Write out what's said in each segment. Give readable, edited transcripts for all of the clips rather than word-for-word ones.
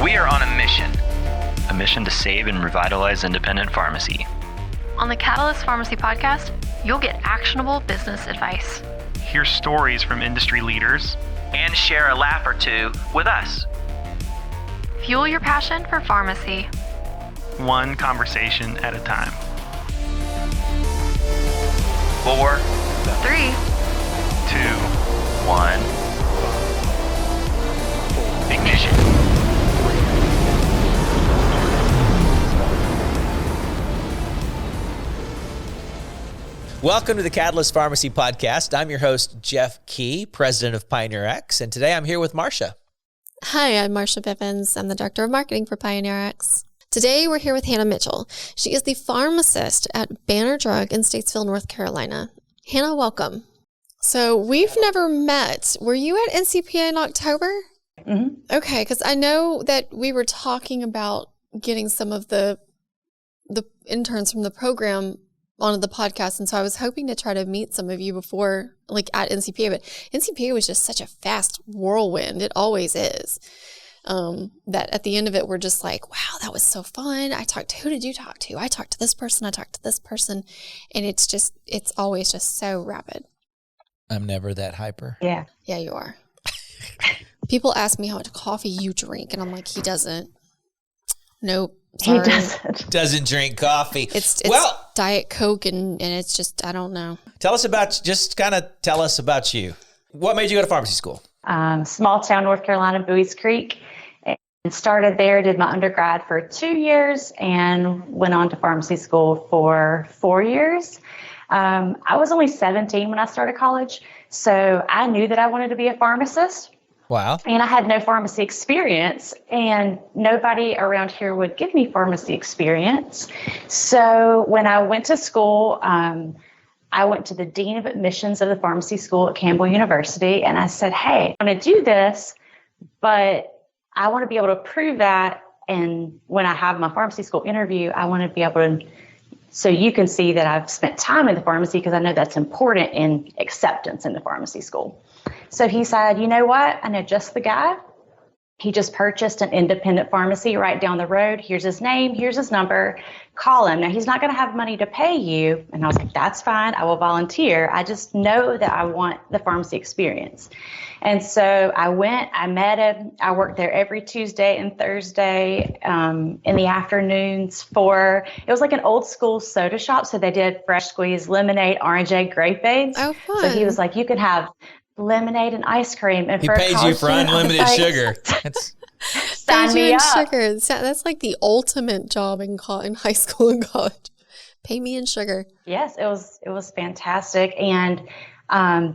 We are on a mission to save and revitalize independent pharmacy. On the Catalyst Pharmacy podcast, you'll get actionable business advice. Hear stories from industry leaders. And share a laugh or two with us. Fuel your passion for pharmacy. One conversation at a time. 4, 3, 2, 1. Ignition. Welcome to the Catalyst Pharmacy Podcast. I'm your host, Jeff Key, president of PioneerRx, and today I'm here with Marsha. Hi, I'm Marsha Bivins. I'm the director of marketing for PioneerRx. Today we're here with Hannah Mitchell. She is the pharmacist at Banner Drug in Statesville, North Carolina. Hannah, welcome. So we've never met. Were you at NCPA in October? Mm-hmm. Okay, because I know that we were talking about getting some of the interns from the program onto the podcast, and so I was hoping to try to meet some of you before, like at NCPA, but NCPA was just such a fast whirlwind. It always is. That at the end of it, we're just like, wow, that was so fun. Who did you talk to? I talked to this person, and it's always just so rapid. I'm never that hyper. Yeah. Yeah, you are. People ask me how much coffee you drink, and I'm like, he doesn't. Nope. Sorry. He doesn't. Doesn't drink coffee. It's well, Diet Coke, and it's just, I don't know. tell us about you. What made you go to pharmacy school? Small town, North Carolina, Bowie's Creek. And started there, did my undergrad for 2 years, and went on to pharmacy school for 4 years. I was only 17 when I started college, so I knew that I wanted to be a pharmacist. Wow. And I had no pharmacy experience, and nobody around here would give me pharmacy experience. So when I went to school, I went to the dean of admissions of the pharmacy school at Campbell University, and I said, hey, I want to do this, but I want to be able to prove that. And when I have my pharmacy school interview, I want to be able to, so you can see that I've spent time in the pharmacy, because I know that's important in acceptance in the pharmacy school. So he said, you know what? I know just the guy. He just purchased an independent pharmacy right down the road. Here's his name. Here's his number. Call him. Now, he's not going to have money to pay you. And I was like, that's fine. I will volunteer. I just know that I want the pharmacy experience. And so I went, I met him. I worked there every Tuesday and Thursday in the afternoons it was like an old school soda shop. So they did fresh squeezed lemonade, orangeade, grapeades. Oh, fun. So he was like, you could have lemonade and ice cream. And He pays you for unlimited sugar. Sign me up. Sugar. That's like the ultimate job in high school and college. Pay me in sugar. Yes, it was fantastic. And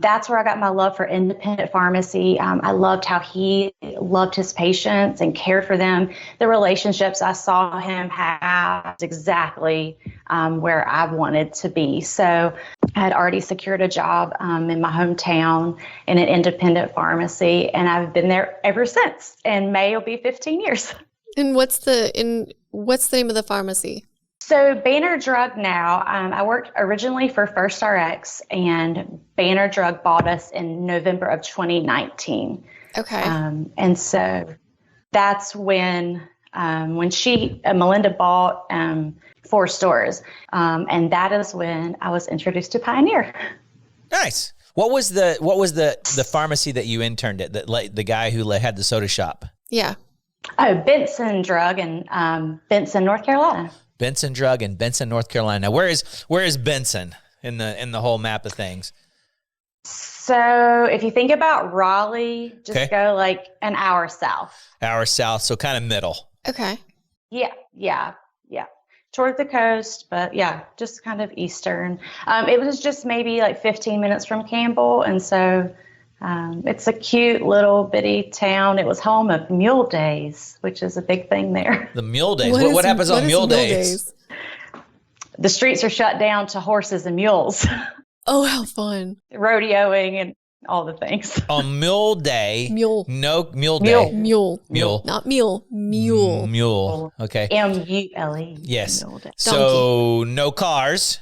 that's where I got my love for independent pharmacy. I loved how he loved his patients and cared for them. The relationships I saw him have is exactly where I wanted to be. So I had already secured a job in my hometown in an independent pharmacy, and I've been there ever since. In May, it'll be 15 years. And what's the name of the pharmacy? So Banner Drug now, I worked originally for First RX, and Banner Drug bought us in November of 2019. Okay. And so that's when Melinda bought 4 stores. And that is when I was introduced to Pioneer. Nice. What was the pharmacy that you interned at? The guy who had the soda shop? Yeah. Oh, Benson Drug in Benson, North Carolina. Benson Drug in Benson, North Carolina. Now, where is Benson in the whole map of things? So if you think about Raleigh, just go like an hour south. Hour south, so kind of middle. Okay. Yeah. Toward the coast, but yeah, just kind of eastern. It was just maybe like 15 minutes from Campbell, and so it's a cute little bitty town. It was home of Mule Days, which is a big thing there. The Mule Days. What happens on Mule Days? The streets are shut down to horses and mules. Oh, how fun. Rodeoing and all the things. On Mule Day. Mule. No, Mule Day. Mule. Mule. Not mule. Mule. Mule. Okay. M-U-L-E. Yes. Mule Day. So no cars,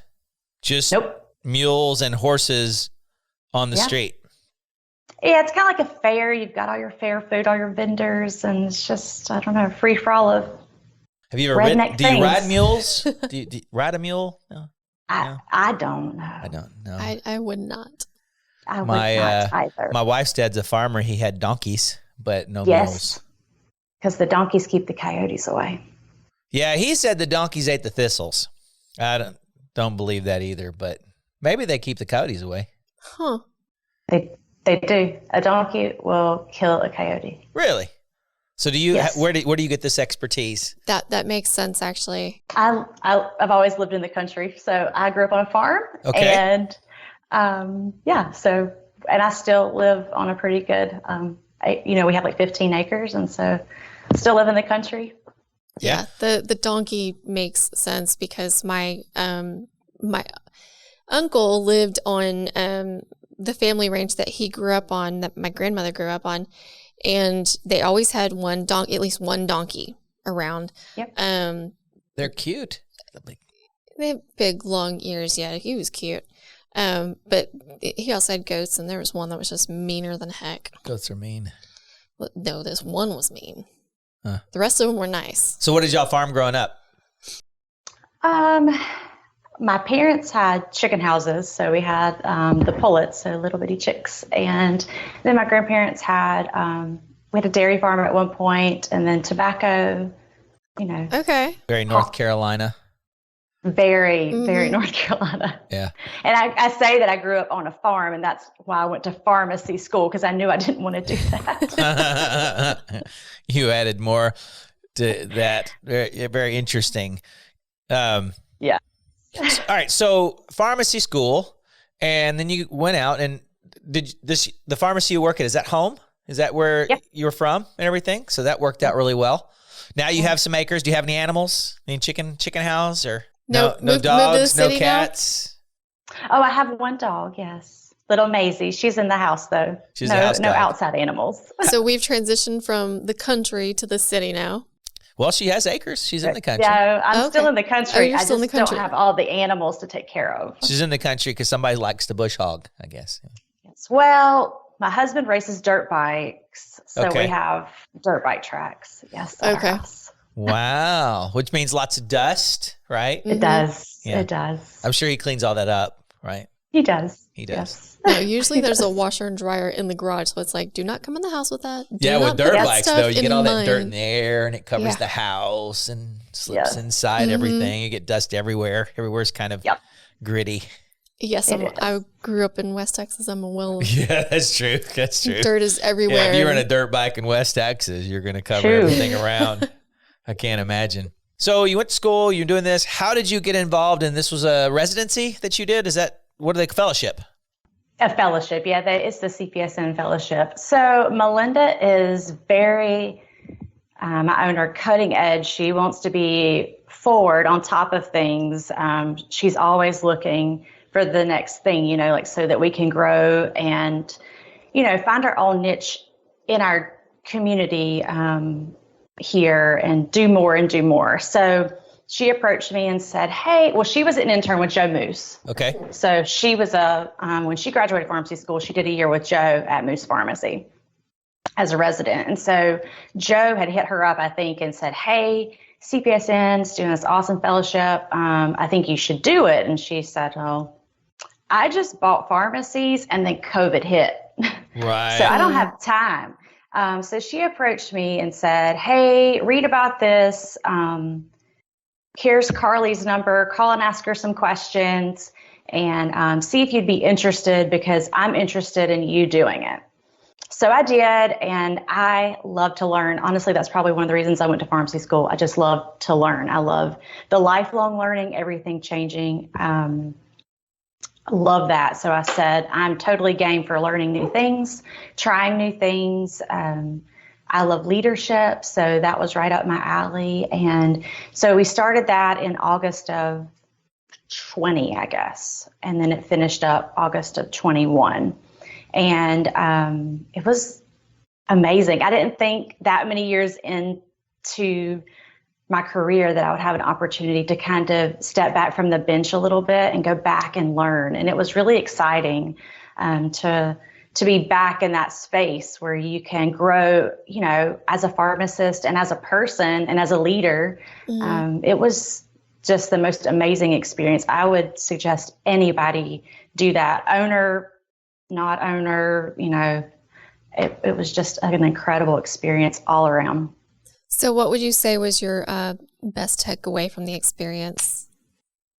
just Nope. mules and horses on the street. Yeah, it's kind of like a fair. You've got all your fair food, all your vendors, and it's just, I don't know, free for all of Have you ever redneck do you ride things. mules? do you ride a mule? No. I don't know. I don't know. I would not. I would not either. My wife's dad's a farmer. He had donkeys, but no mules. Yes, because the donkeys keep the coyotes away. Yeah, he said the donkeys ate the thistles. I don't believe that either, but maybe they keep the coyotes away. Huh. They do. A donkey will kill a coyote. Really? So do you? Yes. Where do you get this expertise? That makes sense, actually. I've always lived in the country, so I grew up on a farm. Okay. And and I still live on a pretty good. We have like 15 acres, and so still live in the country. Yeah. The donkey makes sense because my my uncle lived on the family ranch that he grew up on, that my grandmother grew up on, and they always had at least one donkey around. Yep. They're cute. They have big long ears. Yeah, he was cute. But he also had goats, and there was one that was just meaner than heck. Goats are mean. Well, no, this one was mean. Huh. The rest of them were nice. So what did y'all farm growing up? My parents had chicken houses, so we had the pullets, so little bitty chicks, and then my grandparents had we had a dairy farm at one point, and then tobacco. Okay. Very North Carolina. Very North Carolina. Yeah. And I say that I grew up on a farm, and that's why I went to pharmacy school, because I knew I didn't want to do that. You added more to that. Very, very interesting. Yeah. All right. So pharmacy school, and then you went out, and the pharmacy you work at, is that home? Is that where you're from and everything? So that worked out really well. Now you have some acres. Do you have any animals? Any chicken house or no dogs, no cats? Oh, I have one dog. Yes. Little Maisie. She's in the house though. She's a house no dog. outside animals. So we've transitioned from the country to the city now. Well, she has acres. She's in the country. Yeah, I'm still in the country. You're I still in just the country. don't have all the animals to take care of. She's in the country because somebody likes to bush hog, I guess. Yes. Well, my husband races dirt bikes, so Okay. we have dirt bike tracks. Yes. at our Okay. house. Wow. Which means lots of dust, right? It does. Yeah. It does. I'm sure he cleans all that up, right? He does. He does. Yes. No, usually there's a washer and dryer in the garage, so it's like, do not come in the house with that. Do Yeah, not with dirt put that bikes, stuff though, you get all that mine. dirt in the air, and it covers Yeah. the house and slips Yeah. inside everything. You get dust everywhere. Everywhere's kind of Yep. gritty. Yes, It is. I grew up in West Texas. I'm well. Yeah, that's true. That's true. Dirt is everywhere. Yeah, if you're in a dirt bike in West Texas, you're going to cover True. everything around. I can't imagine. So you went to school, you're doing this. How did you get involved? And this was a residency that you did? What are they, fellowship? A fellowship. Yeah, it's the CPESN fellowship. So Melinda is very, my owner, cutting edge. She wants to be forward, on top of things. She's always looking for the next thing, like so that we can grow and, find our own niche in our community here and do more and do more. So she approached me and said, hey, well, she was an intern with Joe Moose. Okay. So she was when she graduated pharmacy school, she did a year with Joe at Moose Pharmacy as a resident. And so Joe had hit her up, I think, and said, hey, CPESN's doing this awesome fellowship. I think you should do it. And she said, oh, I just bought pharmacies and then COVID hit. Right. So I don't have time. So she approached me and said, hey, read about this. Here's Carly's number. Call and ask her some questions and see if you'd be interested, because I'm interested in you doing it. So I did, and I love to learn. Honestly, that's probably one of the reasons I went to pharmacy school. I just love to learn. I love the lifelong learning, everything changing. I love that. So I said, I'm totally game for learning new things, trying new things. I love leadership, so that was right up my alley. And so we started that in August of 20, I guess, and then it finished up August of 21. And it was amazing. I didn't think that many years into my career that I would have an opportunity to kind of step back from the bench a little bit and go back and learn. And it was really exciting to to be back in that space where you can grow, you know, as a pharmacist and as a person and as a leader. It was just the most amazing experience. I would suggest anybody do that. Owner, not owner, you know, it was just an incredible experience all around. So what would you say was your best takeaway from the experience?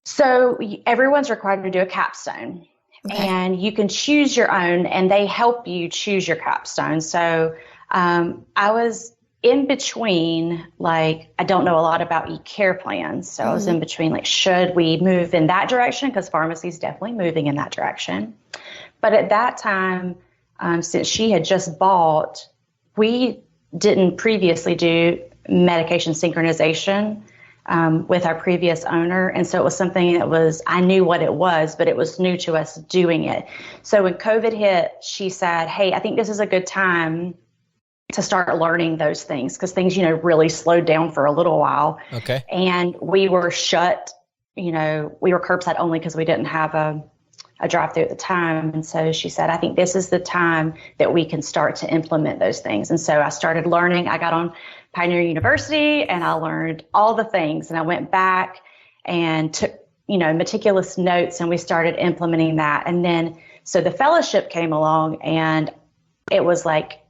So everyone's required to do a capstone. Okay. And you can choose your own, and they help you choose your capstone. So I was in between, like, I don't know a lot about e-care plans. So I was in between, like, should we move in that direction? Because pharmacy is definitely moving in that direction. But at that time, since she had just bought, we didn't previously do medication synchronization with our previous owner. And so it was something that I knew what it was, but it was new to us doing it. So when COVID hit, she said, hey, I think this is a good time to start learning those things, because things, you know, really slowed down for a little while. Okay. And we were shut, you know, we were curbside only because we didn't have a drive-through at the time. And so she said, I think this is the time that we can start to implement those things. And so I started learning. I got on Pioneer University and I learned all the things, and I went back and took, you know, meticulous notes, and we started implementing that. And then, so the fellowship came along, and it was like,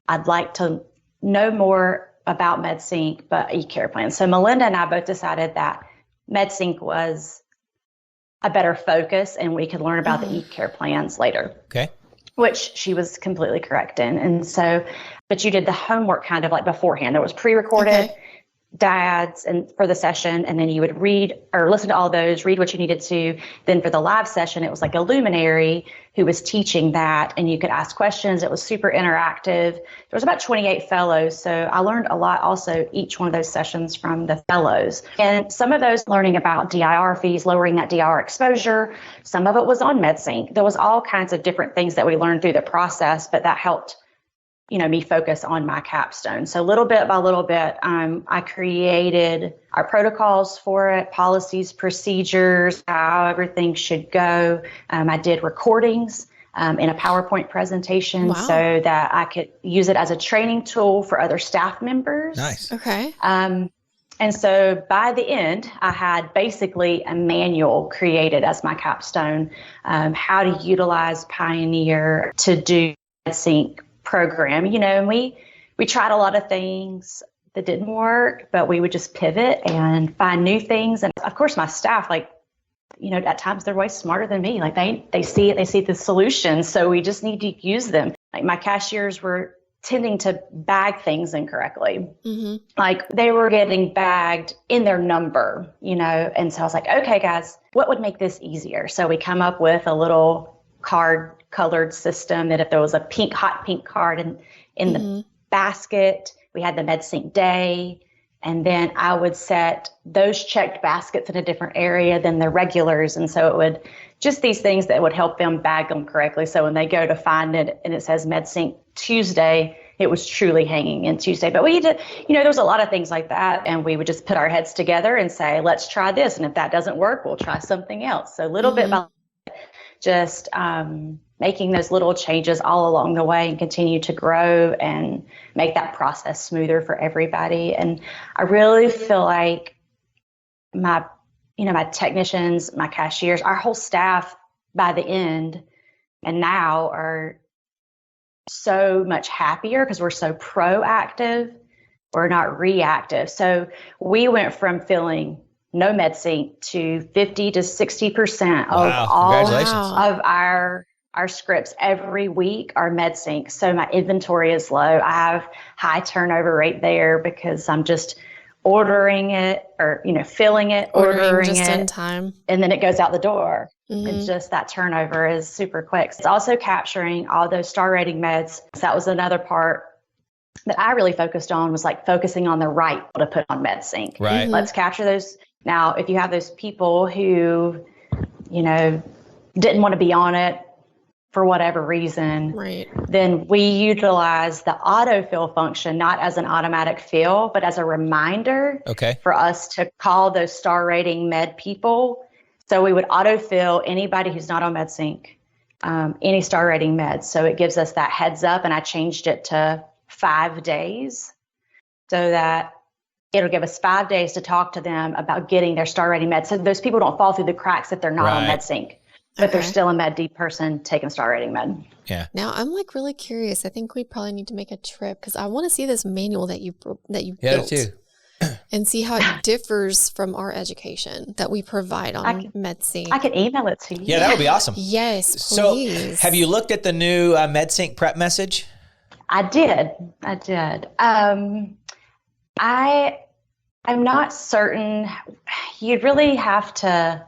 I'd like to know more about MedSync, but e-care plans. So Melinda and I both decided that MedSync was a better focus, and we could learn about the e-care plans later. Okay. Which she was completely correct in. And so, but you did the homework kind of like beforehand. It was pre-recorded dyads and for the session, and then you would read or listen to all those, read what you needed to. Then for the live session, it was like a luminary who was teaching that, and you could ask questions. It was super interactive. There was about 28 fellows, so I learned a lot also each one of those sessions from the fellows. And some of those learning about DIR fees, lowering that DIR exposure. Some of it was on MedSync. There was all kinds of different things that we learned through the process, but that helped, you know, me focus on my capstone. So little bit by little bit, I created our protocols for it, policies, procedures, how everything should go. I did recordings in a PowerPoint presentation so that I could use it as a training tool for other staff members. Nice. Okay. And so by the end, I had basically a manual created as my capstone, how to utilize Pioneer to do MedSync program, you know, and we tried a lot of things that didn't work, but we would just pivot and find new things. And of course, my staff, like, you know, at times they're way smarter than me. Like they see it, they see the solutions. So we just need to use them. Like my cashiers were tending to bag things incorrectly. Like they were getting bagged in their number, you know? And so I was like, okay, guys, what would make this easier? So we come up with a little card colored system that if there was a hot pink card in the basket, we had the MedSync day. And then I would set those checked baskets in a different area than the regulars. And so it would just these things that would help them bag them correctly. So when they go to find it and it says MedSync Tuesday, it was truly hanging in Tuesday. But we did, you know, there was a lot of things like that. And we would just put our heads together and say, let's try this. And if that doesn't work, we'll try something else. So little bit by just making those little changes all along the way and continue to grow and make that process smoother for everybody. And I really feel like my technicians, my cashiers, our whole staff by the end and now are so much happier because we're so proactive. We're not reactive. So we went from feeling no MedSync to 50 to 60% of all of our scripts every week are MedSync. So my inventory is low. I have high turnover rate there because I'm just ordering it or, you know, filling it, ordering just it in time. And then it goes out the door. It's just that turnover is super quick. It's also capturing all those star rating meds. So that was another part that I really focused on, was like focusing on the right to put on MedSync. Right. Let's capture those. Now, if you have those people who, you know, didn't want to be on it for whatever reason, then we utilize the autofill function, not as an automatic fill, but as a reminder for us to call those star rating med people. So we would autofill anybody who's not on MedSync. any star rating meds. So it gives us that heads up, and I changed it to 5 days so that it'll give us 5 days to talk to them about getting their star rating meds. So those people don't fall through the cracks if they're not on MedSync, but they're still a Med D person taking a star rating med. Yeah. Now I'm like really curious. I think we probably need to make a trip because I want to see this manual that you Yeah, built too. and see how it differs from our education that we provide on MedSync. I can email it to you. Yeah, that would be awesome. Yes, So please. have you looked at the new MedSync prep message? I did. I'm not certain. You'd really have to.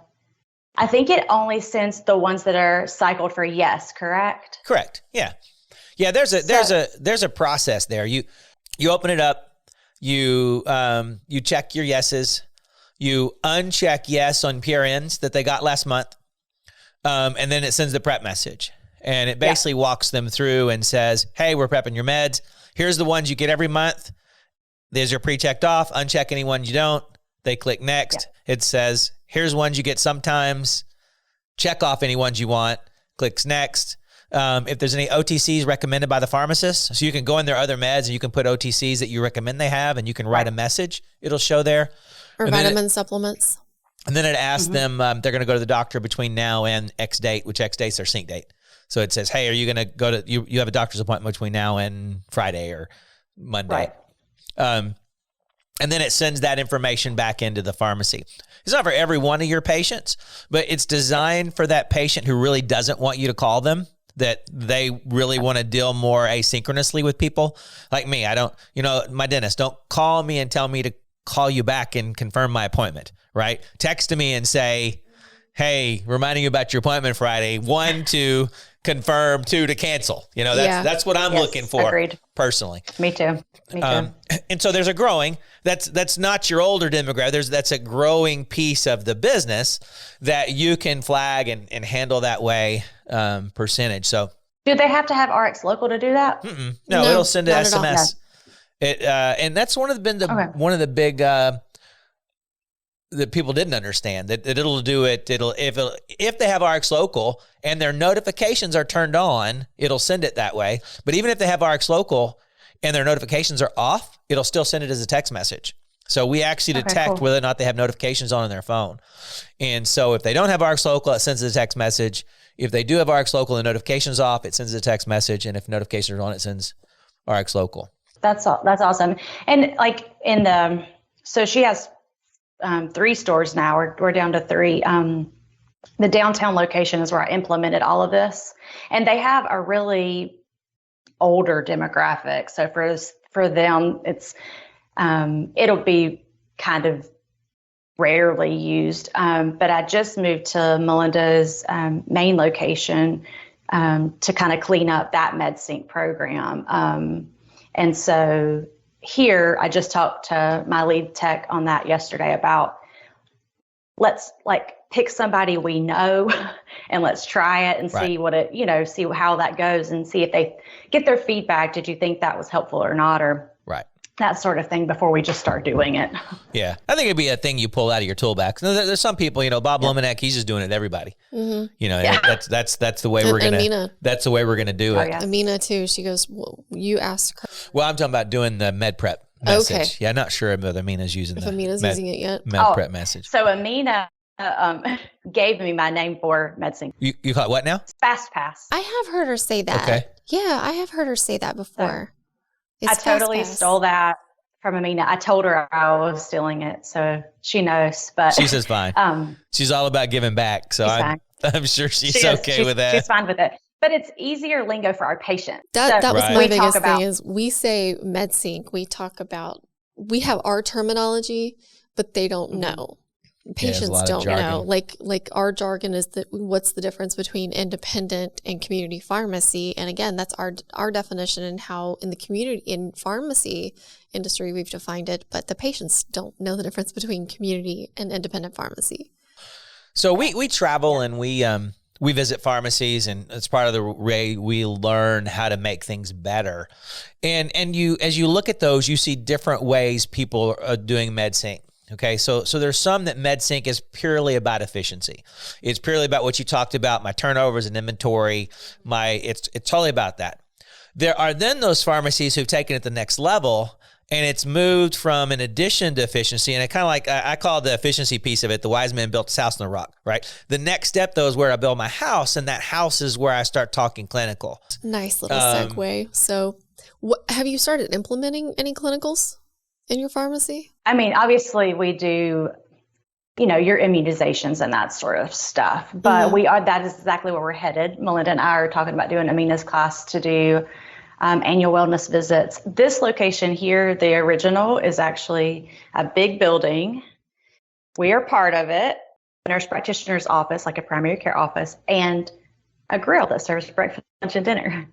I think it only sends the ones that are cycled for yes, correct? Correct. Yeah. Yeah, there's a process there. You open it up, you check your yeses, you uncheck yes on PRNs that they got last month. And then it sends the prep message. And it basically walks them through and says, hey, we're prepping your meds. Here's the ones you get every month. There's your pre-checked off. Uncheck any ones you don't. They click next. Yeah. It says, here's ones you get sometimes. Check off any ones you want. Clicks next. If there's any OTCs recommended by the pharmacist, so you can go in their other meds and you can put OTCs that you recommend they have, and you can write a message. It'll show there. Or vitamin supplements. And then it asks them, they're going to go to the doctor between now and X date, which X date's their sync date. So it says, hey, are you going to go to, you have a doctor's appointment between now and Friday or Monday. Right. And then it sends that information back into the pharmacy. It's not for every one of your patients, but it's designed for that patient who really doesn't want you to call them, that they really want to deal more asynchronously with people. Like me, I don't, my dentist, don't call me and tell me to call you back and confirm my appointment, right? Text me and say, hey, reminding you about your appointment Friday, 1 to confirm, 2 to cancel. That's what I'm looking for. Agreed. Personally. Me too. And so there's a growing, that's not your older demographic. That's a growing piece of the business that you can flag and handle that way, percentage. So do they have to have RX local to do that? No, it'll send an SMS. And that's one of the big, that people didn't understand that it'll do it. If they have RX local and their notifications are turned on, it'll send it that way. But even if they have RX local and their notifications are off, it'll still send it as a text message. So we actually detect whether or not they have notifications on their phone. And so if they don't have RX local, it sends a text message. If they do have RX local and notifications off, it sends a text message. And if notifications are on, it sends RX local. That's awesome. And so she has 3 stores now. We're down to 3. The downtown location is where I implemented all of this, and they have a really older demographic. So for them, it's it'll be kind of rarely used. But I just moved to Melinda's main location to kind of clean up that MedSync program. And so here, I just talked to my lead tech on that yesterday about let's pick somebody we know and let's try it and see what it, see how that goes and see if they get their feedback. Did you think that was helpful or not? Or that sort of thing before we just start doing it. Yeah. I think it'd be a thing you pull out of your toolbox. There's some people, Bob Lemonek, he's just doing it to everybody. That's the way we're going to, that's the way we're going to do it. Yeah. Amina too. She goes, well, you asked her. Well, I'm talking about doing the med prep message. Okay. Yeah. I'm not sure if Amina's using using it yet. Med prep message. So Amina gave me my name for MedSync. You call it what now? FastPass. I have heard her say that. Okay. Yeah. I have heard her say that before. I totally stole that from Amina. I told her I was stealing it, so she knows. But she says fine. She's all about giving back, so I'm sure she's okay with that. She's fine with it. But it's easier lingo for our patients. That was my biggest thing is we say MedSync. We have our terminology, but they don't know. Patients don't know. Like our jargon is what's the difference between independent and community pharmacy? And again, that's our definition and how in the community in pharmacy industry we've defined it, but the patients don't know the difference between community and independent pharmacy. So we travel and we visit pharmacies, and it's part of the way we learn how to make things better. And you as you look at those, you see different ways people are doing MedSync. Okay, so there's some that MedSync is purely about efficiency. It's purely about what you talked about, my turnovers and inventory. It's totally about that. There are then those pharmacies who've taken it the next level, and it's moved from an addition to efficiency. And it kind of like, I call the efficiency piece of it, the wise man built his house on the rock, right? The next step, though, is where I build my house, and that house is where I start talking clinical. Nice little segue. So have you started implementing any clinicals in your pharmacy? I mean, obviously we do, your immunizations and that sort of stuff, but that is exactly where we're headed. Melinda and I are talking about doing Amina's class to do annual wellness visits. This location here, the original, is actually a big building. We are part of it, a nurse practitioner's office, like a primary care office, and a grill that serves breakfast, lunch, and dinner.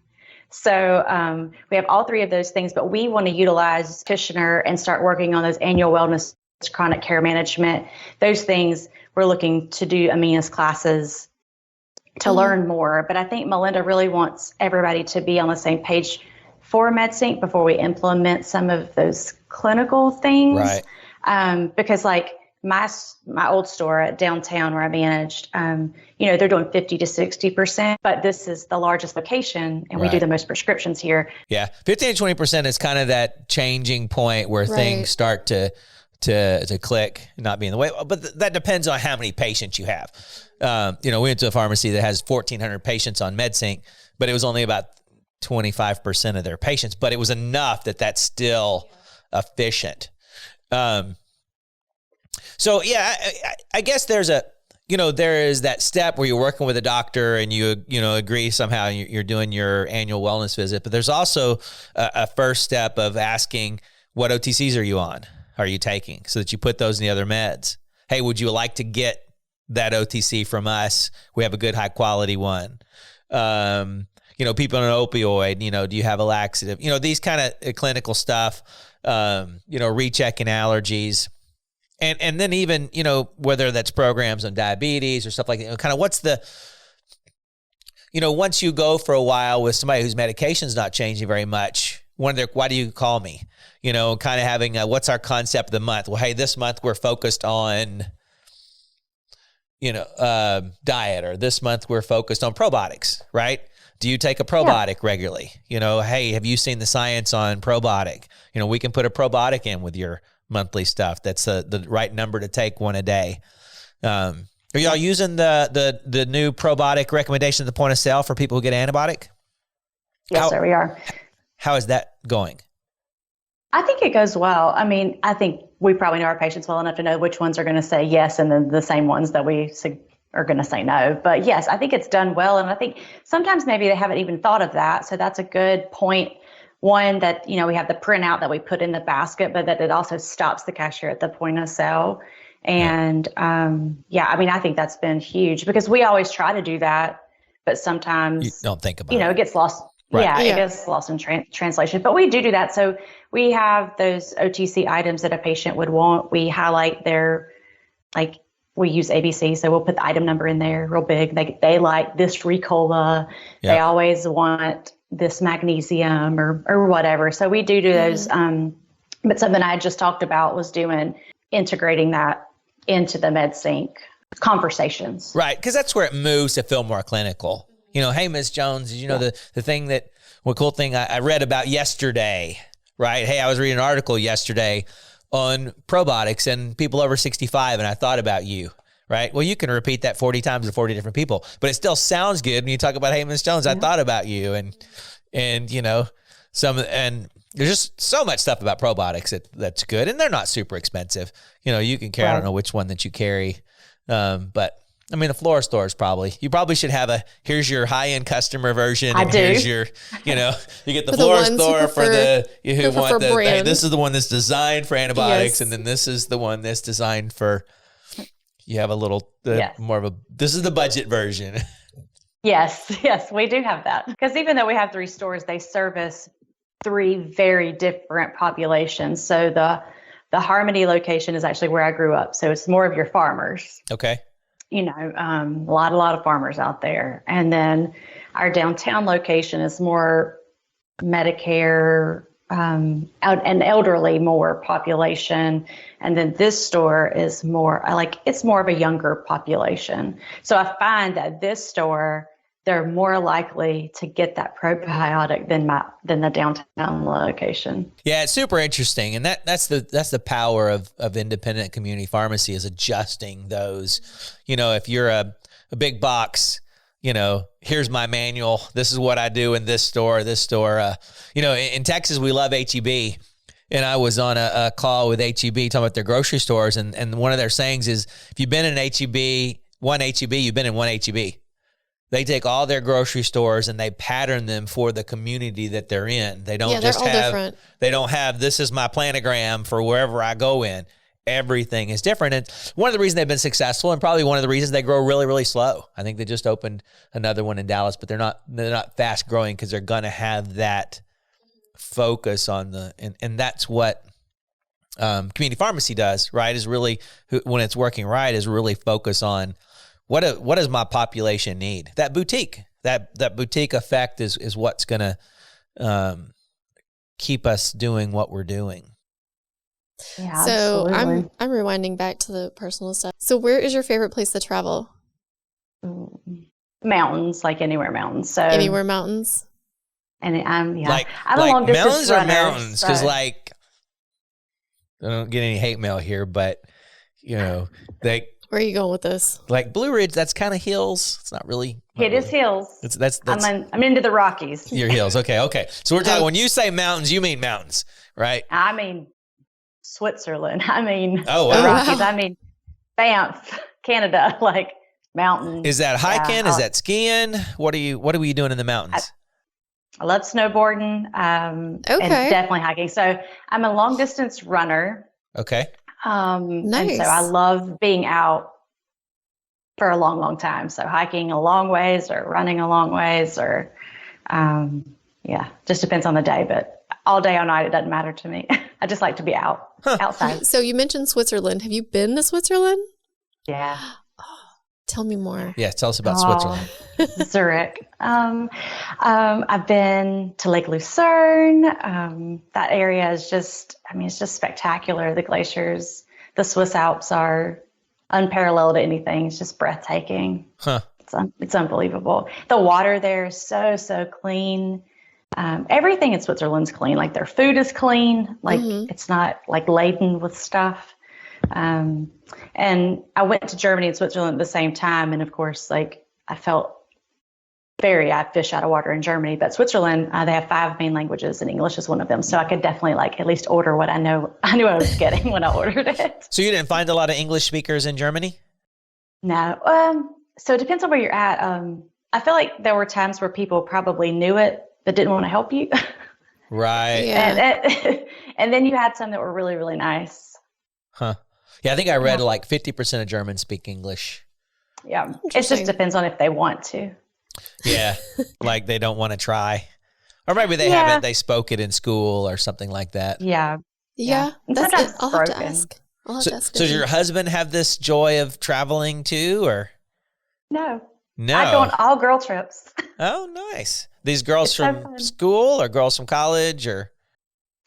So we have all three of those things, but we want to utilize practitioner and start working on those annual wellness, chronic care management, those things. We're looking to do Amina's classes to learn more. But I think Melinda really wants everybody to be on the same page for MedSync before we implement some of those clinical things. Right. Because like my old store at downtown where I managed, they're doing 50 to 60%, but this is the largest location and we do the most prescriptions here. Yeah. 15 to 20% is kind of that changing point where things start to click and not be in the way. But that depends on how many patients you have. We went to a pharmacy that has 1,400 patients on MedSync, but it was only about 25% of their patients, but it was enough that's still efficient. So yeah, I guess there is that step where you're working with a doctor and you agree somehow you're doing your annual wellness visit, but there's also a first step of asking, what OTCs are you on? Are you taking, so that you put those in the other meds? Hey, would you like to get that OTC from us? We have a good high quality one. People on an opioid, do you have a laxative? These kind of clinical stuff, rechecking allergies. And then even, whether that's programs on diabetes or stuff like that, kind of what's the, once you go for a while with somebody whose medication's not changing very much, why do you call me? Kind of having what's our concept of the month? Well, hey, this month we're focused on, diet, or this month we're focused on probiotics, right? Do you take a probiotic regularly? Hey, have you seen the science on probiotic? We can put a probiotic in with your monthly stuff. That's the right number to take, one a day. Are y'all using the new probiotic recommendation at the point of sale for people who get antibiotic? Yes, sir, we are. How is that going? I think it goes well. I mean, I think we probably know our patients well enough to know which ones are going to say yes, and then the same ones that we are going to say no. But yes, I think it's done well. And I think sometimes maybe they haven't even thought of that. So that's a good point. One, that, we have the printout that we put in the basket, but that it also stops the cashier at the point of sale. And I think that's been huge, because we always try to do that, but sometimes you don't think about it. It gets lost. Right. It gets lost in translation, but we do that. So we have those OTC items that a patient would want. We highlight we use ABC, so we'll put the item number in there real big. They like this Ricola. Yep. They always want this magnesium or whatever. So we do those. But something I just talked about was integrating that into the MedSync conversations. Right, because that's where it moves to feel more clinical. Hey, Ms. Jones, did you know the cool thing I read about yesterday, right? Hey, I was reading an article yesterday on probiotics and people over 65, and I thought about you, right? Well, you can repeat that 40 times to 40 different people, but it still sounds good when you talk about, hey, Ms. Jones, I thought about you. And there's just so much stuff about probiotics that's good, and they're not super expensive. You can carry, I don't know which one that you carry, but I mean, the floor stores you probably should have here's your high-end customer version. I do. Here's your, you get the floor store for who want hey, this is the one that's designed for antibiotics. Yes. And then this is the one that's designed for, you have a little, more of this is the budget version. Yes, we do have that. Because even though we have 3 stores, they service 3 very different populations. So the Harmony location is actually where I grew up. So it's more of your farmers. Okay. A lot of farmers out there. And then our downtown location is more Medicare, an elderly more population. And then this store is more it's more of a younger population. So I find that this store, they're more likely to get that probiotic than the downtown location. Yeah, it's super interesting, and that's the power of independent community pharmacy, is adjusting those. If you're a big box, here's my manual. This is what I do in this store. In Texas, we love HEB. And I was on a call with HEB talking about their grocery stores, and one of their sayings is, if you've been in one HEB, you've been in one HEB. They take all their grocery stores and they pattern them for the community that they're in. They don't just have, different. They don't have, this is my planogram for wherever I go in. Everything is different. And one of the reasons they've been successful, and probably one of the reasons they grow really, really slow. I think they just opened another one in Dallas, but they're not fast growing because they're going to have that focus on and that's what community pharmacy does, right? Is really, when it's working right, is really focus on what does my population need? That boutique effect is what's going to keep us doing what we're doing. Yeah, so absolutely. I'm rewinding back to the personal stuff. So where is your favorite place to travel? Mountains, like anywhere mountains. So anywhere mountains. And I'm like a long distance mountains runner, or mountains, because I don't get any hate mail here, but they. Where are you going with this? Like Blue Ridge, that's kind of hills. It's not really. It is hills. That's I'm into the Rockies. Your hills, okay. So we're talking. When you say mountains, you mean mountains, right? I mean Switzerland. I mean the Rockies. I mean Banff, Canada, like mountains. Is that hiking? Is that skiing? What are you doing in the mountains? I love snowboarding. And definitely hiking. So I'm a long distance runner. Okay. Nice. And so I love being out for a long, long time. So hiking a long ways or running a long ways or, just depends on the day, but all day, all night, it doesn't matter to me. I just like to be outside. So you mentioned Switzerland. Have you been to Switzerland? Yeah. Tell me more. Yeah. Tell us about Switzerland. Zurich. I've been to Lake Lucerne. That area is it's just spectacular. The glaciers, the Swiss Alps are unparalleled to anything. It's just breathtaking. Huh. It's unbelievable. The water there is so clean. Everything in Switzerland's clean. Like their food is clean. Like it's not like laden with stuff. And I went to Germany and Switzerland at the same time. And of course, like I felt I fish out of water in Germany, but Switzerland, they have 5 main languages and English is one of them. So I could definitely at least order what I knew I was getting when I ordered it. So you didn't find a lot of English speakers in Germany? No. So it depends on where you're at. I feel like there were times where people probably knew it, but didn't want to help you. Right. Yeah. And then you had some that were really, really nice. Huh. Yeah, I think I read 50% of Germans speak English. Yeah. It just depends on if they want to. Yeah. Like they don't want to try. Or maybe they haven't, they spoke it in school or something like that. Yeah. Yeah. That's it. I'll have to ask. So does your husband have this joy of traveling too, or? No. I go on all girl trips. Oh, nice. These girls from school or girls from college or?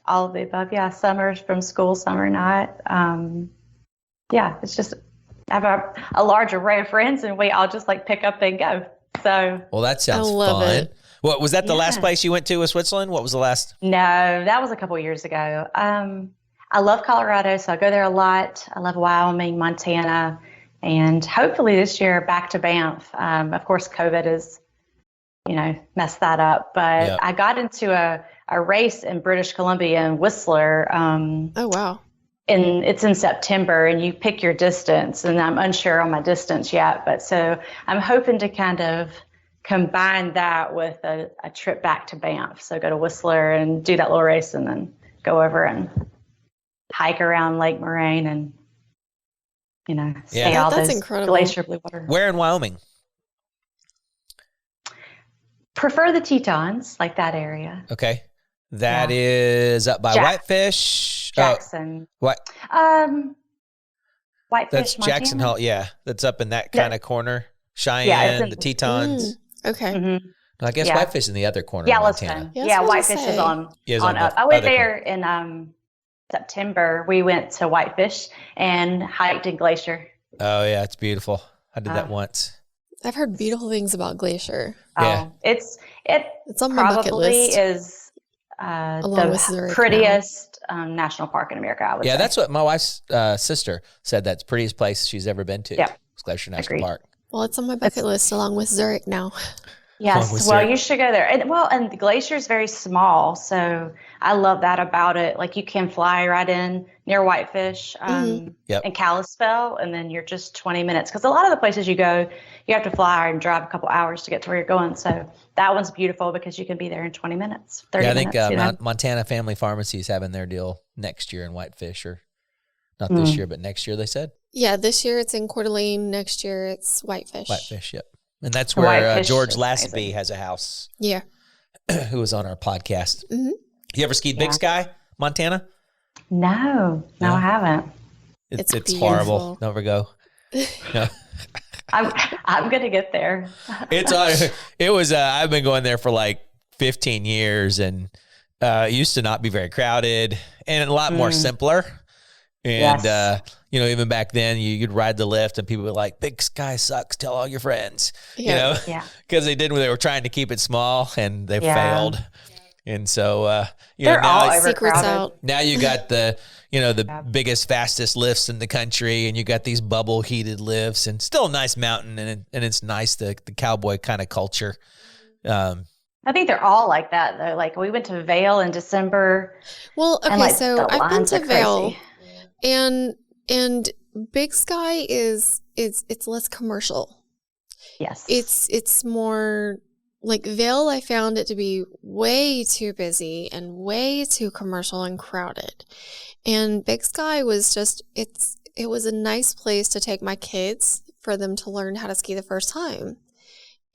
All of the above. Yeah. Some are from school, some are not. It's just, I have a large array of friends and we all just pick up and go. So. Well, that sounds fun. What was that? The last place you went to was Switzerland? What was the last? No, that was a couple of years ago. I love Colorado, so I go there a lot. I love Wyoming, Montana, and hopefully this year back to Banff. Of course, COVID has, messed that up. But I got into a race in British Columbia in Whistler. Oh, wow. And it's in September, and you pick your distance, and I'm unsure on my distance yet. But so I'm hoping to kind of combine that with a trip back to Banff. So go to Whistler and do that little race and then go over and hike around Lake Moraine and, see all those glacier blue water. Where in Wyoming? Prefer the Tetons, like that area. Okay. That is up by Whitefish. Jackson. What? Whitefish, that's Jackson Hole. Yeah. That's up in that kind of corner. Cheyenne, the Tetons. Okay. Mm-hmm. I guess Yeah. Whitefish in the other corner of Montana. Yellowstone. Yeah, Yeah, that's what I was Whitefish gonna is say. on Yeah, it's on on up. the I went other there in September. We went to Whitefish and hiked in Glacier. Oh yeah, it's beautiful. I did that Uh, once. I've heard beautiful things about Glacier. Yeah. Oh, it It's on my bucket probably list. is Along with the Zurich now. prettiest national park in America, I would Yeah, say. that's what my wife's sister said. That's the prettiest place she's ever been to. Yeah. It's Glacier National Agreed. Park. Well, it's on my bucket list along with Zurich now. Along with Yes, well, Zurich. you should go there. And the glacier is very small, so I love that about it. Like you can fly right in near Whitefish Yep. and Kalispell, and then you're just 20 minutes. Because a lot of the places you go, you have to fly and drive a couple hours to get to where you're going. So that one's beautiful because you can be there in 20 minutes, 30 Yeah, I think minutes. Montana Family Pharmacy is having their deal next year in Whitefish, or not this year, but next year, they said. Yeah, this year it's in Coeur d'Alene. Next year it's Whitefish. Whitefish, yep. And that's where Whitefish George is Lasby amazing. has a house, Yeah. who was on our podcast. Mhm. You ever skied Big Yeah. Sky, Montana? No, No? I haven't. It's It's beautiful. horrible. Never go. No. I'm gonna get there. It was I've been going there for like 15 years, and it used to not be very crowded and a lot more simpler. And Yes. even back then you'd ride the lift and people were like, Big Sky sucks, tell all your friends. Yeah. Yeah. Because they were trying to keep it small and they Yeah. failed. And so They're all now, Secrets overcrowded. out. now you got the biggest, fastest lifts in the country, and you got these bubble heated lifts, and still a nice mountain, and it's nice, the cowboy kind of culture. I think they're all like that though. Like we went to Vail in December. Well, okay, and like so the I've been lines to are Vail, crazy. and Big Sky is it's less commercial. Yes. It's more like Vail. I found it to be way too busy and way too commercial and crowded. And Big Sky was just it was a nice place to take my kids for them to learn how to ski the first time,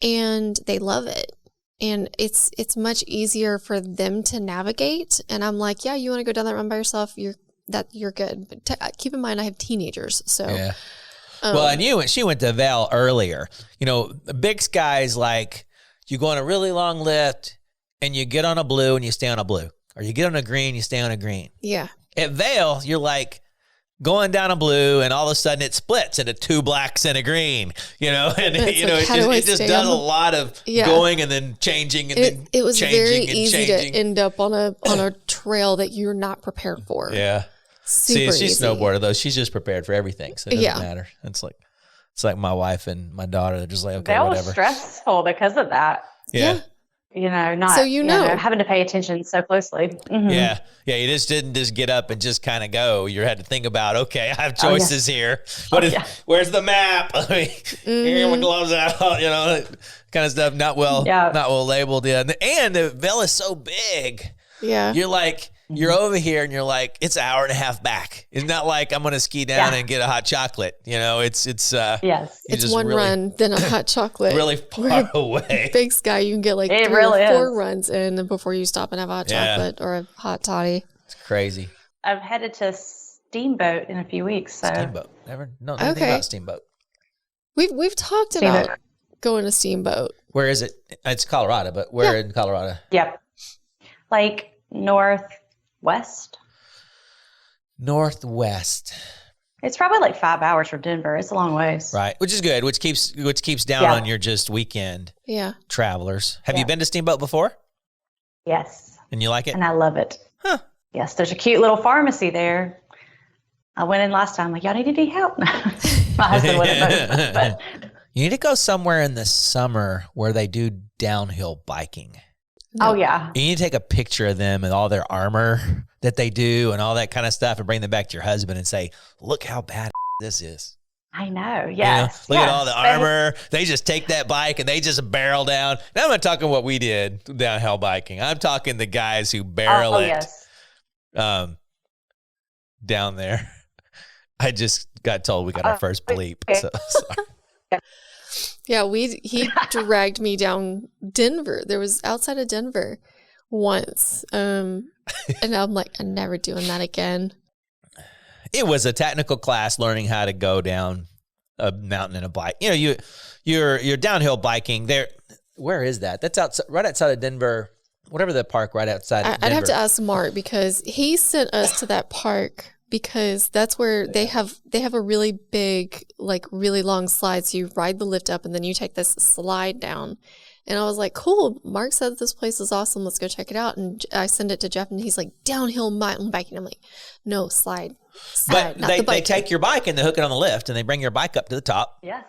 and they love it. And it's much easier for them to navigate. And I'm like, yeah, you want to go down that run by yourself? You're good. But keep in mind, I have teenagers, so Yeah. Well, and she went to Val earlier. Big Sky's like you go on a really long lift and you get on a blue and you stay on a blue, or you get on a green, you stay on a green. yeah. At Vail, you're like going down a blue, and all of a sudden it splits into two blacks and a green. And it's like, how do I it just stay does on a the- lot of Yeah. going and then changing and then It was changing very and easy changing. to end up on a trail that you're not prepared for. Yeah. Super See, she's easy. snowboarder though. She's just prepared for everything, so it doesn't Yeah. matter. It's like my wife and my daughter. They're just like, okay, That was whatever. stressful because of that. Yeah. Not So you know. having to pay attention so closely. Mhm. Yeah. Yeah. You just didn't just get up and just kind of go. You had to think about, okay, I have Oh, yeah. choices here. yeah. Where's the map? I mean, here my gloves out, kind of stuff. Not well labeled. Yeah. And the Vail is so big. Yeah. You're like, you're over here and you're like, it's an hour and a half back. It's not like I'm going to ski down Yeah. and get a hot chocolate. It's Yes. you It's just one really, run, then a hot chocolate. really far away. Big Sky, you can get like It 3 really or 4 is. runs in before you stop and have a hot Yeah. chocolate or a hot toddy. It's crazy. I'm headed to Steamboat in a few weeks. So Steamboat. Never know anything Okay. about Steamboat. We've talked Steamboat. about going to Steamboat. Where is it? It's Colorado, but where in Colorado? Yep. Like northwest. Northwest. It's probably like 5 hours from Denver. It's a long ways. Right. Which is good. Which keeps down Yeah. on your just weekend Yeah. travelers. Have you Yeah. been to Steamboat before? Yes. And you like it? And I love it. Huh. Yes. There's a cute little pharmacy there. I went in last time. Like, y'all need any help? My husband wouldn't. But You need to go somewhere in the summer where they do downhill biking. oh yeah. You need to take a picture of them and all their armor that they do and all that kind of stuff and bring them back to your husband and say, look how bad this is. I know. You know, Yes. look at all the Yes. armor. They just take that bike and they just barrel down. Now I'm not talking what we did downhill biking. I'm talking the guys who barrel Oh it yes. down there. I just got told we got our first bleep. okay. So sorry. Yeah, he dragged me down Denver. There was outside of Denver once. And I'm like, I'm never doing that again. It was a technical class learning how to go down a mountain in a bike. You know, you're downhill biking there. where is that? That's right outside of Denver, whatever the park right outside of Denver. I'd have to ask Mark because he sent us to that park because that's where they have a really big, like really long slide. So you ride the lift up and then you take this slide down. And I was like, cool. Mark said this place is awesome. Let's go check it out. And I send it to Jeff and he's like, downhill mountain biking. I'm like, no, slide. But they take your bike and they hook it on the lift and they bring your bike up to the top. Yes.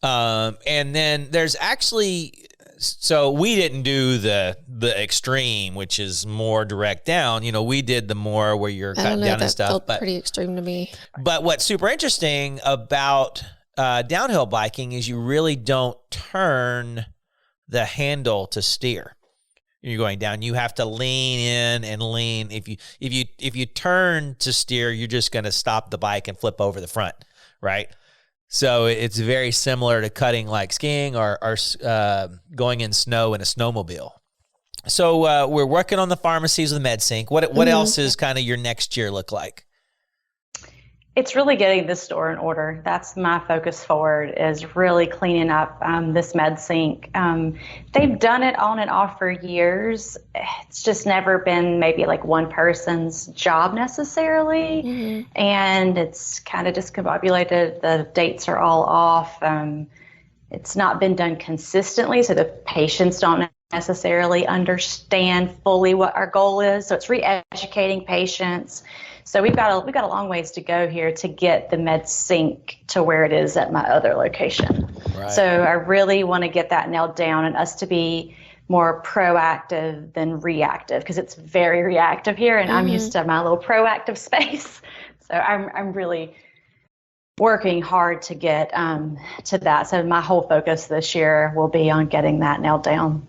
And then there's actually, so we didn't do the extreme, which is more direct down. You know, we did the more where you're cutting down and stuff. Felt but pretty extreme to me. But what's super interesting about downhill biking is you really don't turn the handle to steer. You're going down. You have to lean in and lean. If you turn to steer, you're just going to stop the bike and flip over the front, right? So it's very similar to cutting like skiing or going in snow in a snowmobile. So we're working on the pharmacies with MedSync. What else is kind of your next year look like? It's really getting this store in order. That's my focus forward, is really cleaning up this MedSync. They've done it on and off for years. It's just never been maybe like one person's job necessarily. And it's kind of discombobulated. The dates are all off. It's not been done consistently, so the patients don't necessarily understand fully what our goal is. So it's re-educating patients. So we've got a long ways to go here to get the MedSync to where it is at my other location. Right. So I really want to get that nailed down and us to be more proactive than reactive, because it's very reactive here, and I'm used to my little proactive space. So I'm really working hard to get to that. So my whole focus this year will be on getting that nailed down.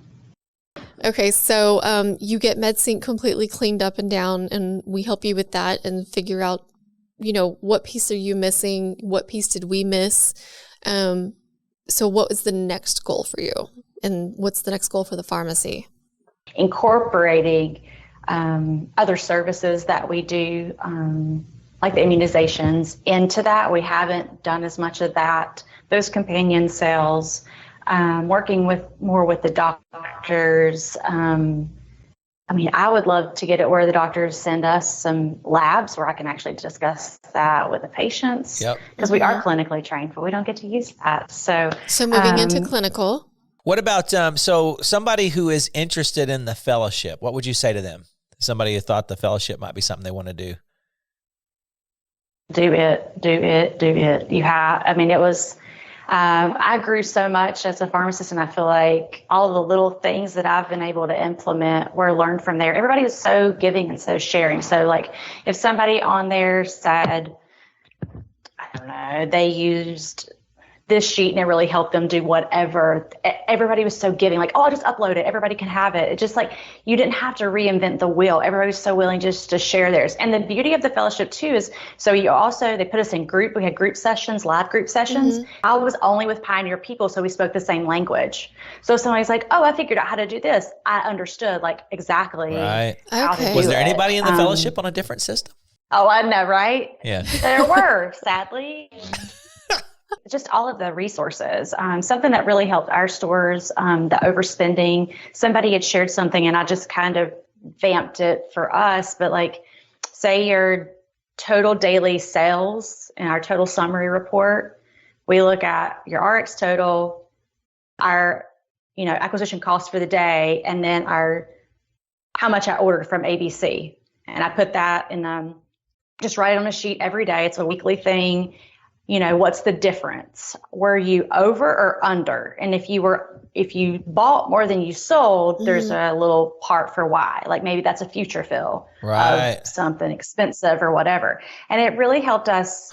Okay, so you get MedSync completely cleaned up and down, and we help you with that and figure out, you know, what piece are you missing? What piece did we miss? So what is the next goal for you? And what's the next goal for the pharmacy? Incorporating other services that we do, like the immunizations, into that. We haven't done as much of that. Those companion sales. Working more with the doctors. I mean, I would love to get it where the doctors send us some labs where I can actually discuss that with the patients. Yep. Because we are clinically trained, but we don't get to use that. So moving into clinical. What about, so somebody who is interested in the fellowship, what would you say to them? Somebody who thought the fellowship might be something they want to do. Do it. You have, I mean, it was, I grew so much as a pharmacist, and I feel like all of the little things that I've been able to implement were learned from there. Everybody was so giving and so sharing. So like if somebody on there said, I don't know, they used this sheet and it really helped them do whatever, everybody was so giving, like, oh, I'll just upload it. Everybody can have it. It's just like, you didn't have to reinvent the wheel. Everybody was so willing just to share theirs. And the beauty of the fellowship too is, so you also, they put us in group. We had group sessions, live group sessions. I was only with Pioneer people, so we spoke the same language. So if somebody's like, oh, I figured out how to do this, I understood like exactly how to do it. Was there anybody in the fellowship on a different system? Oh, I know, right? Yeah. There were, sadly. Just all of the resources. Something that really helped our stores, the overspending. Somebody had shared something and I just kind of vamped it for us. But like, say your total daily sales in our total summary report, we look at your RX total, our, acquisition cost for the day, and then how much I ordered from ABC. And I put that in, just write it on a sheet every day. It's a weekly thing. What's the difference? Were you over or under? And if you bought more than you sold, there's a little part for why. Like maybe that's a future fill of something expensive or whatever. And it really helped us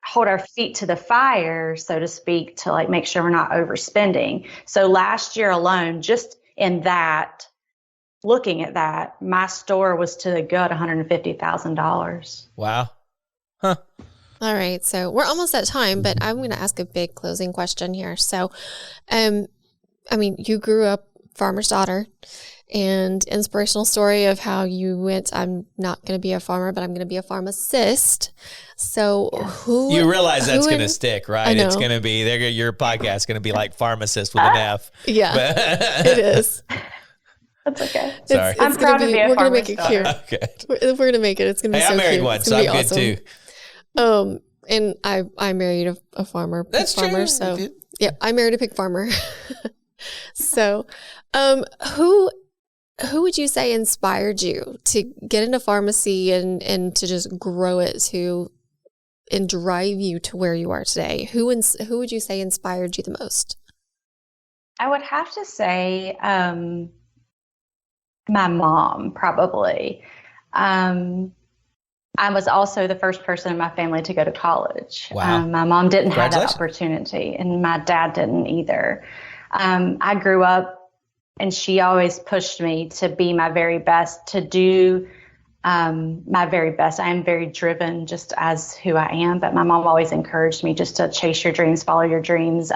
hold our feet to the fire, so to speak, to like make sure we're not overspending. So last year alone, just in that, looking at that, my store was to the good $150,000. Wow. Huh. All right. So we're almost at time, but I'm going to ask a big closing question here. So, you grew up farmer's daughter, and inspirational story of how you went, I'm not going to be a farmer, but I'm going to be a pharmacist. So you realize that's going to stick, right? I It's know. going to be, your podcast is going to be like Pharmacist with an F. Yeah, it is. That's okay. Sorry. I'm proud to be a We're going to make farmer's it cute. Okay. We're going to make it. It's going to be Hey, so I married cute. one, It's so gonna I'm be good awesome. too. And I married a farmer. That's farmer, true. So yeah, I married a pig farmer. So, who would you say inspired you to get into pharmacy and to just grow it and drive you to where you are today? Who would you say inspired you the most? I would have to say my mom, probably. I was also the first person in my family to go to college. Wow. My mom didn't have that Congratulations. opportunity, and my dad didn't either. I grew up, and she always pushed me to be my very best, to do my very best. I am very driven just as who I am, but my mom always encouraged me just to chase your dreams, follow your dreams.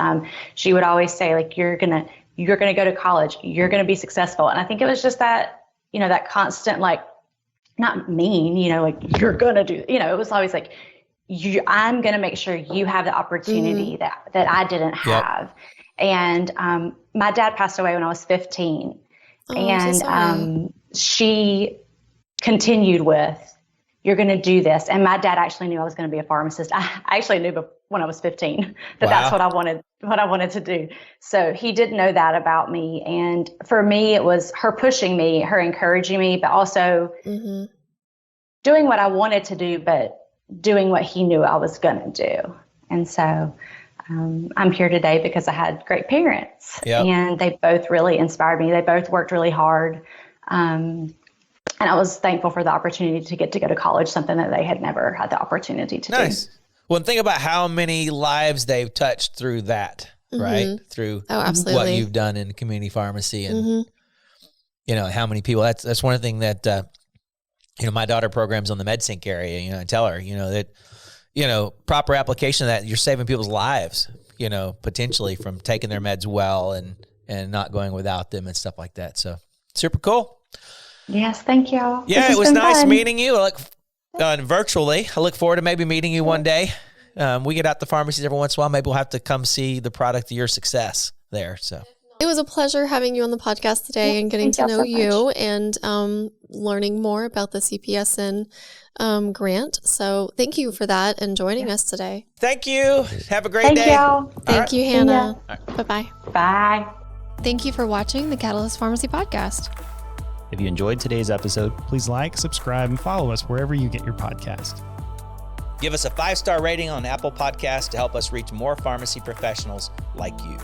She would always say, like, you're gonna go to college, you're gonna be successful. And I think it was just that, that constant, like, not mean, like, you're gonna do, it was always like, I'm gonna make sure you have the opportunity that I didn't have. And my dad passed away when I was 15. So She continued with, you're going to do this. And my dad actually knew I was going to be a pharmacist. I actually knew when I was 15 that that's what I wanted to do. So he did know that about me. And for me, it was her pushing me, her encouraging me, but also doing what I wanted to do, but doing what he knew I was going to do. And so I'm here today because I had great parents, and they both really inspired me. They both worked really hard. And I was thankful for the opportunity to get to go to college, something that they had never had the opportunity to do. Nice. Well, think about how many lives they've touched through that, right? Through absolutely. what you've done in community pharmacy, and how many people. That's one thing that my daughter programs on the MedSync area. I tell her, that proper application of that, you're saving people's lives. Potentially from taking their meds well and not going without them and stuff like that. So super cool. Yes, thank y'all. Yeah, it was nice meeting you. Virtually. I look forward to maybe meeting you one day. We get out to pharmacies every once in a while. Maybe we'll have to come see the product of your success there. So it was a pleasure having you on the podcast today and getting to know you and learning more about the CPESN grant. So thank you for that and joining us today. Thank you. Have a great day. Thank y'all. Thank you, Hannah. Bye-bye. Bye. Thank you for watching the Catalyst Pharmacy Podcast. If you enjoyed today's episode, Please like, subscribe, and follow us wherever you get your podcast. Give us a 5-star rating on Apple Podcasts to help us reach more pharmacy professionals like you.